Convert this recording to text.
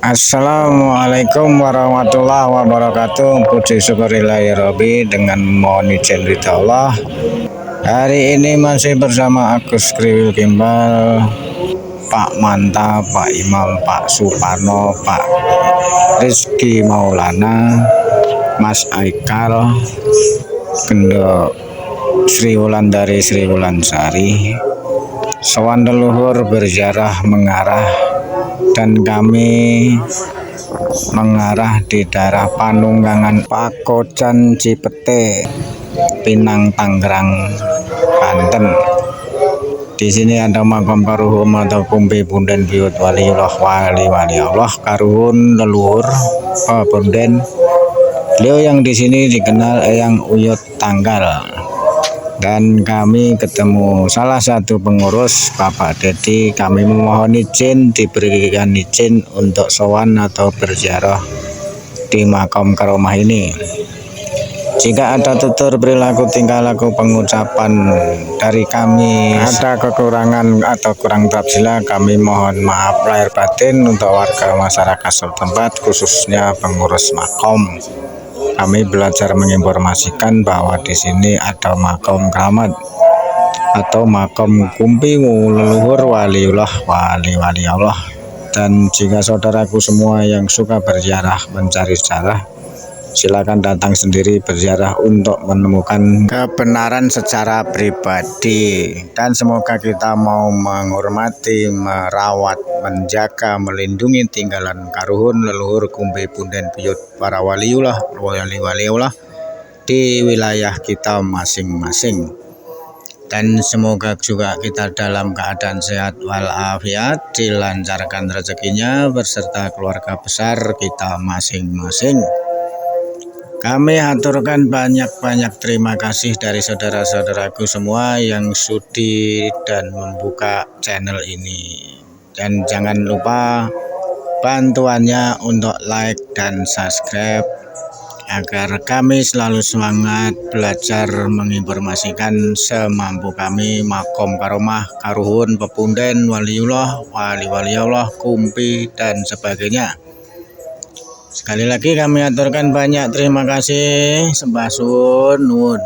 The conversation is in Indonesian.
Assalamualaikum warahmatullahi wabarakatuh. Puji syukurillah ya Rabbi, dengan mohon izin ridha Allah. Hari ini masih bersama Agus Kriwil Gimbal, Pak Manta, Pak Imam, Pak Suparno, Pak Rizky Maulana, Mas Aikal, Gendo Sri Wulandari Sri Wulansari, sowan leluhur berziarah mengarah, dan kami mengarah di daerah Panunggangan Pakojan Cipete, Pinang, Tangerang, Banten. Di sini ada makam karuhun atau kumpi punden biyut waliullah wali Allah karuhun leluhur punden. Beliau yang di sini dikenal Eyang Uyut Tanggal. Dan kami ketemu salah satu pengurus, Bapak Dedi. Kami memohon izin, diberikan izin untuk sowan atau berziarah di makam karomah ini. Jika ada tutur perilaku, tingkah laku, pengucapan dari kami ada kekurangan atau kurang tersilah, kami mohon maaf lahir batin untuk warga masyarakat setempat, khususnya pengurus makom. Kami belajar menginformasikan bahwa di sini ada makam keramat atau makam kumpi leluhur waliullah wali Allah. Dan jika saudaraku semua yang suka berziarah, mencari sejarah, silakan datang sendiri berziarah untuk menemukan kebenaran secara pribadi. Dan semoga kita mau menghormati, merawat, menjaga, melindungi tinggalan karuhun leluhur kumpi punden biyut para waliullah wali Allah di wilayah kita masing-masing. Dan semoga juga kita dalam keadaan sehat walafiat, dilancarkan rezekinya beserta keluarga besar kita masing-masing. Kami aturkan banyak-banyak terima kasih dari saudara-saudaraku semua yang sudi dan membuka channel ini. Dan jangan lupa bantuannya untuk like dan subscribe agar kami selalu semangat belajar menginformasikan semampu kami makom karomah, karuhun, pepunden, waliullah, wali Allah, kumpi dan sebagainya. Sekali lagi kami aturkan banyak terima kasih. Sembah suwun.